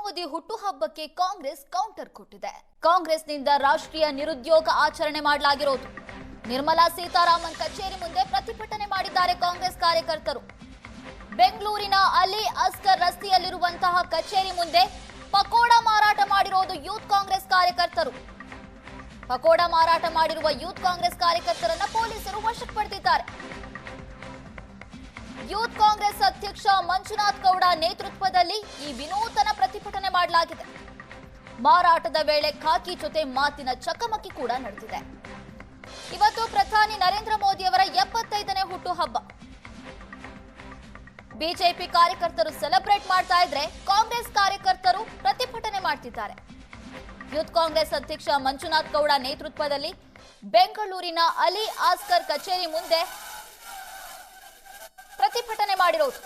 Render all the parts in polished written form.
Modi ಹುಟ್ಟುಹಬ್ಬಕ್ಕೆ Congress counter ಕೊಟ್ಟಿದೆ. ಕಾಂಗ್ರೆಸ್ನಿಂದ ರಾಷ್ಟ್ರೀಯ ನಿರುದ್ಯೋಗ ಆಚರಣೆ ಮಾಡಲಾಗಿರೋದು. ನಿರ್ಮಲಾ ಸೀತಾರಾಮನ್ ಕಚೇರಿ ಮುಂದೆ ಪ್ರತಿಭಟನೆ ಮಾಡಿದ್ದಾರೆ ಕಾಂಗ್ರೆಸ್ ಕಾರ್ಯಕರ್ತರು. ಬೆಂಗಳೂರಿನ ಅಲಿ ಅಸ್ಗರ್ ರಸ್ತೆಯಲ್ಲಿರುವಂತಹ ಕಚೇರಿ ಮುಂದೆ ಪಕೋಡ ಮಾರಾಟ ಮಾಡಿರೋದು ಯೂತ್ ಕಾಂಗ್ರೆಸ್ ಕಾರ್ಯಕರ್ತರು. ಪಕೋಡ ಮಾರಾಟ ಮಾಡಿರುವ ಯೂತ್ ಕಾಂಗ್ರೆಸ್ ಕಾರ್ಯಕರ್ತರನ್ನ ಪೊಲೀಸರು ವಶಕ್ಕೆ ಪಡೆದಿದ್ದಾರೆ. ಯೂತ್ ಕಾಂಗ್ರೆಸ್ ಅಧ್ಯಕ್ಷ ಮಂಜುನಾಥ್ ಗೌಡ ನೇತೃತ್ವದಲ್ಲಿ ಈ ವಿನೂತನ ಪ್ರತಿಭಟನೆ ಮಾಡಲಾಗಿದೆ. ಮಾರಾಟದ ವೇಳೆ ಖಾಕಿ ಜೊತೆ ಮಾತಿನ ಚಕಮಕಿ ಕೂಡ ನಡೆದಿದೆ. ಇವತ್ತು ಪ್ರಧಾನಿ ನರೇಂದ್ರ ಮೋದಿ ಅವರ 75ನೇ ಹುಟ್ಟುಹಬ್ಬ. ಬಿಜೆಪಿ ಕಾರ್ಯಕರ್ತರು ಸೆಲೆಬ್ರೇಟ್ ಮಾಡ್ತಾ ಇದ್ರೆ ಕಾಂಗ್ರೆಸ್ ಕಾರ್ಯಕರ್ತರು ಪ್ರತಿಭಟನೆ ಮಾಡ್ತಿದ್ದಾರೆ. ಯೂತ್ ಕಾಂಗ್ರೆಸ್ ಅಧ್ಯಕ್ಷ ಮಂಜುನಾಥ್ ಗೌಡ ನೇತೃತ್ವದಲ್ಲಿ ಬೆಂಗಳೂರಿನ ಅಲಿ ಅಸ್ಗರ್ ಕಚೇರಿ ಮುಂದೆ ಪ್ರತಿಭಟನೆ ಮಾಡಿರೋದು.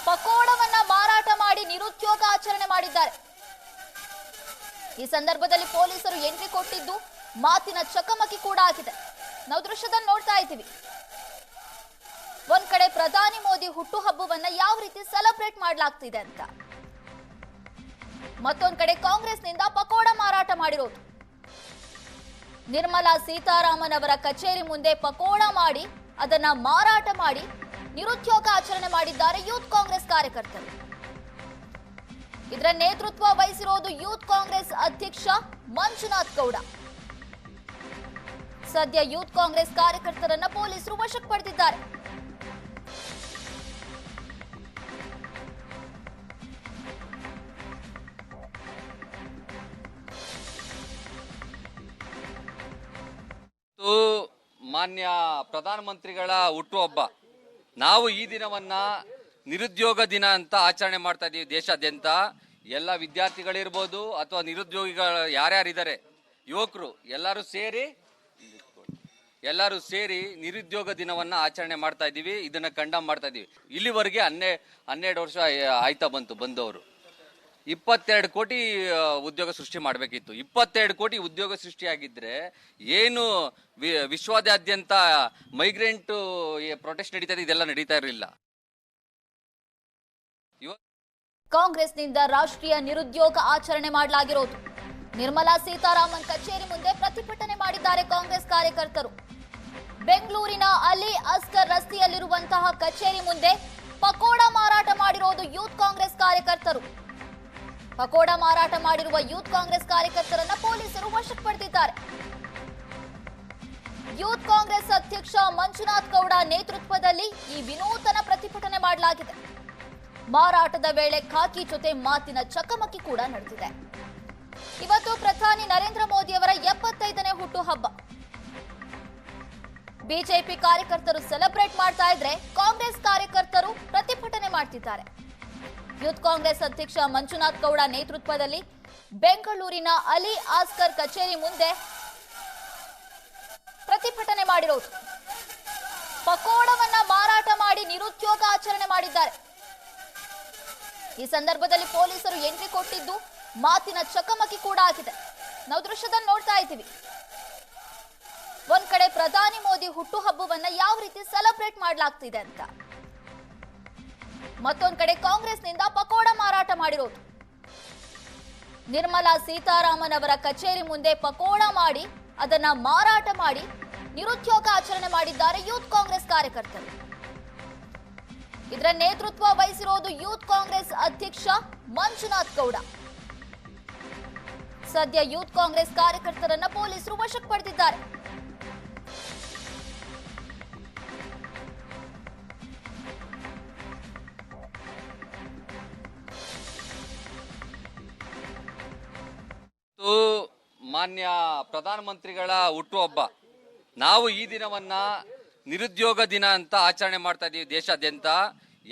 ಪಕೋಡವನ್ನ ಮಾರಾಟ ಮಾಡಿ ನಿರುದ್ಯೋಗ ಆಚರಣೆ ಮಾಡಿದ್ದಾರೆ. ಈ ಸಂದರ್ಭದಲ್ಲಿ ಪೊಲೀಸರು ಎಂಟ್ರಿ ಕೊಟ್ಟಿದ್ದು ಮಾತಿನ ಚಕಮಕಿ ಕೂಡ ಆಗಿದೆ. ನಾವು ದೃಶ್ಯದಲ್ಲಿ ನೋಡ್ತಾ ಇದ್ದೀವಿ. ಒಂದ್ ಕಡೆ ಪ್ರಧಾನಿ ಮೋದಿ ಹುಟ್ಟುಹಬ್ಬವನ್ನ ಯಾವ ರೀತಿ ಸೆಲೆಬ್ರೇಟ್ ಮಾಡಲಾಗ್ತಿದೆ ಅಂತ, ಮತ್ತೊಂದ್ ಕಡೆ ಕಾಂಗ್ರೆಸ್ನಿಂದ ಪಕೋಡ ಮಾರಾಟ ಮಾಡಿರೋದು. ನಿರ್ಮಲಾ ಸೀತಾರಾಮನ್ ಅವರ ಕಚೇರಿ ಮುಂದೆ ಪಕೋಡ ಮಾಡಿ ಅದನ್ನ ಮಾರಾಟ ಮಾಡಿ ನಿರುದ್ಯೋಗ ಆಚರಣೆ ಮಾಡಿದ್ದಾರೆ ಯೂತ್ ಕಾಂಗ್ರೆಸ್ ಕಾರ್ಯಕರ್ತರು. ಇದರ ನೇತೃತ್ವ ವಹಿಸಿರೋದು ಯೂತ್ ಕಾಂಗ್ರೆಸ್ ಅಧ್ಯಕ್ಷ ಮಂಜುನಾಥ್ ಗೌಡ. ಸದ್ಯ ಯೂತ್ ಕಾಂಗ್ರೆಸ್ ಕಾರ್ಯಕರ್ತರನ್ನ ಪೊಲೀಸರು ವಶಕ್ಕೆ ಪಡೆದಿದ್ದಾರೆ. ಮಾನ್ಯ ಪ್ರಧಾನಮಂತ್ರಿಗಳ ಹುಟ್ಟುಹಬ್ಬ. ನಾವು ಈ ದಿನವನ್ನ ನಿರುದ್ಯೋಗ ದಿನ ಅಂತ ಆಚರಣೆ ಮಾಡ್ತಾ ಇದೀವಿ. ದೇಶಾದ್ಯಂತ ಎಲ್ಲ ವಿದ್ಯಾರ್ಥಿಗಳಿರ್ಬೋದು ಅಥವಾ ನಿರುದ್ಯೋಗಿಗಳು ಯಾರ್ಯಾರಿದ್ದಾರೆ, ಯುವಕರು ಎಲ್ಲರೂ ಸೇರಿ ನಿರುದ್ಯೋಗ ದಿನವನ್ನ ಆಚರಣೆ ಮಾಡ್ತಾ ಇದೀವಿ. ಇದನ್ನ ಕಂಡಮ್ ಮಾಡ್ತಾ ಇದೀವಿ. ಇಲ್ಲಿವರೆಗೆ 12 ವರ್ಷ ಆಯ್ತಾ ಬಂದವರು 22 ಕೋಟಿ ಉದ್ಯೋಗ ಸೃಷ್ಟಿ ಮಾಡಬೇಕಿತ್ತು. 22 ಕೋಟಿ ಉದ್ಯೋಗ ಸೃಷ್ಟಿಯಾಗಿದ್ರೆ ಏನು ವಿಶ್ವದಾದ್ಯಂತ ಮೈಗ್ರೆಂಟ್ ಪ್ರೊಟೆಸ್ಟ್ ನಡೀತಾ ಇದೆ, ಇದೆಲ್ಲ ನಡೀತಾ ಇರಲಿಲ್ಲ. ಕಾಂಗ್ರೆಸ್ನಿಂದ ರಾಷ್ಟ್ರೀಯ ನಿರುದ್ಯೋಗ ಆಚರಣೆ ಮಾಡಲಾಗಿರೋದು. ನಿರ್ಮಲಾ ಸೀತಾರಾಮನ್ ಕಚೇರಿ ಮುಂದೆ ಪ್ರತಿಭಟನೆ ಮಾಡಿದ್ದಾರೆ ಕಾಂಗ್ರೆಸ್ ಕಾರ್ಯಕರ್ತರು. ಬೆಂಗಳೂರಿನ ಅಲಿ ಅಸ್ಗರ್ ರಸ್ತೆಯಲ್ಲಿರುವಂತಹ ಕಚೇರಿ ಮುಂದೆ ಪಕೋಡ ಮಾರಾಟ ಮಾಡಿರೋದು ಯೂತ್ ಕಾಂಗ್ರೆಸ್ ಕಾರ್ಯಕರ್ತರು. ಪಕೋಡ ಮಾರಾಟ ಮಾಡಿರುವ ಯೂತ್ ಕಾಂಗ್ರೆಸ್ ಕಾರ್ಯಕರ್ತರನ್ನ ಪೊಲೀಸರು ವಶಕ್ಕೆ ಪಡೆದಿದ್ದಾರೆ. ಯೂತ್ ಕಾಂಗ್ರೆಸ್ ಅಧ್ಯಕ್ಷ ಮಂಜುನಾಥ್ ಗೌಡ ನೇತೃತ್ವದಲ್ಲಿ ಈ ವಿನೂತನ ಪ್ರತಿಭಟನೆ ಮಾಡಲಾಗಿದೆ. ಮಾರಾಟದ ವೇಳೆ ಖಾಕಿ ಜೊತೆ ಮಾತಿನ ಚಕಮಕಿ ಕೂಡ ನಡೆದಿದೆ. ಇವತ್ತು ಪ್ರಧಾನಿ ನರೇಂದ್ರ ಮೋದಿ ಅವರ 75ನೇ ಹುಟ್ಟುಹಬ್ಬ. ಬಿಜೆಪಿ ಕಾರ್ಯಕರ್ತರು ಸೆಲೆಬ್ರೇಟ್ ಮಾಡ್ತಾ ಇದ್ರೆ ಕಾಂಗ್ರೆಸ್ ಕಾರ್ಯಕರ್ತರು ಪ್ರತಿಭಟನೆ ಮಾಡ್ತಿದ್ದಾರೆ. ಯೂತ್ ಕಾಂಗ್ರೆಸ್ ಅಧ್ಯಕ್ಷ ಮಂಜುನಾಥ್ ಗೌಡ ನೇತೃತ್ವದಲ್ಲಿ ಬೆಂಗಳೂರಿನ ಅಲಿ ಅಸ್ಗರ್ ಕಚೇರಿ ಮುಂದೆ ಪ್ರತಿಭಟನೆ ಮಾಡಿರೋದು. ಪಕೋಡವನ್ನ ಮಾರಾಟ ಮಾಡಿ ನಿರುದ್ಯೋಗ ಆಚರಣೆ ಮಾಡಿದ್ದಾರೆ. ಈ ಸಂದರ್ಭದಲ್ಲಿ ಪೊಲೀಸರು ಎಂಟ್ರಿ ಕೊಟ್ಟಿದ್ದು ಮಾತಿನ ಚಕಮಕಿ ಕೂಡ ಆಗಿದೆ. ನಾವು ದೃಶ್ಯದಲ್ಲಿ ನೋಡ್ತಾ ಇದ್ದೀವಿ. ಒಂದ್ ಕಡೆ ಪ್ರಧಾನಿ ಮೋದಿ ಹುಟ್ಟುಹಬ್ಬವನ್ನ ಯಾವ ರೀತಿ ಸೆಲೆಬ್ರೇಟ್ ಮಾಡಲಾಗ್ತಿದೆ ಅಂತ, ಮತ್ತೊಂದ್ ಕಡೆ ಕಾಂಗ್ರೆಸ್ನಿಂದ ಪಕೋಡ ಮಾರಾಟ ಮಾಡಿರೋದು. ನಿರ್ಮಲಾ ಸೀತಾರಾಮನ್ ಅವರ ಕಚೇರಿ ಮುಂದೆ ಪಕೋಡ ಮಾಡಿ ಅದನ್ನ ಮಾರಾಟ ಮಾಡಿ ನಿರುದ್ಯೋಗ ಆಚರಣೆ ಮಾಡಿದ್ದಾರೆ ಯೂತ್ ಕಾಂಗ್ರೆಸ್ ಕಾರ್ಯಕರ್ತರು. ಇದರ ನೇತೃತ್ವ ವಹಿಸಿರೋದು ಯೂತ್ ಕಾಂಗ್ರೆಸ್ ಅಧ್ಯಕ್ಷ ಮಂಜುನಾಥ್ ಗೌಡ. ಸದ್ಯ ಯೂತ್ ಕಾಂಗ್ರೆಸ್ ಕಾರ್ಯಕರ್ತರನ್ನ ಪೊಲೀಸರು ವಶಕ್ಕೆ ಪಡೆದಿದ್ದಾರೆ. ಮಾನ್ಯ ಪ್ರಧಾನಮಂತ್ರಿಗಳ ಹುಟ್ಟುಹಬ್ಬ. ನಾವು ಈ ದಿನವನ್ನ ನಿರುದ್ಯೋಗ ದಿನ ಅಂತ ಆಚರಣೆ ಮಾಡ್ತಾ ಇದೀವಿ. ದೇಶಾದ್ಯಂತ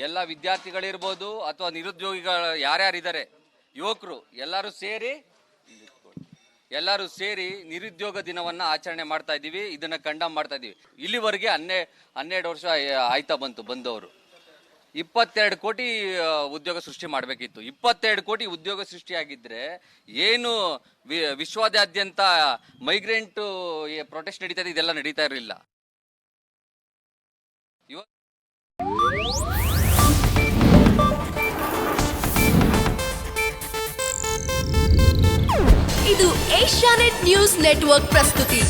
ಎಲ್ಲ ವಿದ್ಯಾರ್ಥಿಗಳಿರ್ಬೋದು ಅಥವಾ ನಿರುದ್ಯೋಗಿಗಳು ಯಾರ್ಯಾರಿದ್ದಾರೆ, ಯುವಕರು ಎಲ್ಲರೂ ಸೇರಿ ನಿರುದ್ಯೋಗ ದಿನವನ್ನ ಆಚರಣೆ ಮಾಡ್ತಾ ಇದೀವಿ. ಇದನ್ನ ಕಂಡಮ್ ಮಾಡ್ತಾ ಇದೀವಿ. ಇಲ್ಲಿವರೆಗೆ 12 ವರ್ಷ ಆಯ್ತಾ ಬಂದವರು 22 ಕೋಟಿ ಉದ್ಯೋಗ ಸೃಷ್ಟಿ ಮಾಡಬೇಕಿತ್ತು. 22 ಕೋಟಿ ಉದ್ಯೋಗ ಸೃಷ್ಟಿಯಾಗಿದ್ರೆ ಏನು ವಿಶ್ವದಾದ್ಯಂತ ಮೈಗ್ರೆಂಟ್ ಪ್ರೊಟೆಸ್ಟ್ ನಡೀತಾ ಇದೆ, ಇದೆಲ್ಲ ನಡೀತಾ ಇರಲಿಲ್ಲ. ಏಷ್ಯಾನೆಟ್ ನ್ಯೂಸ್ ನೆಟ್ವರ್ಕ್ ಪ್ರಸ್ತುತಿ.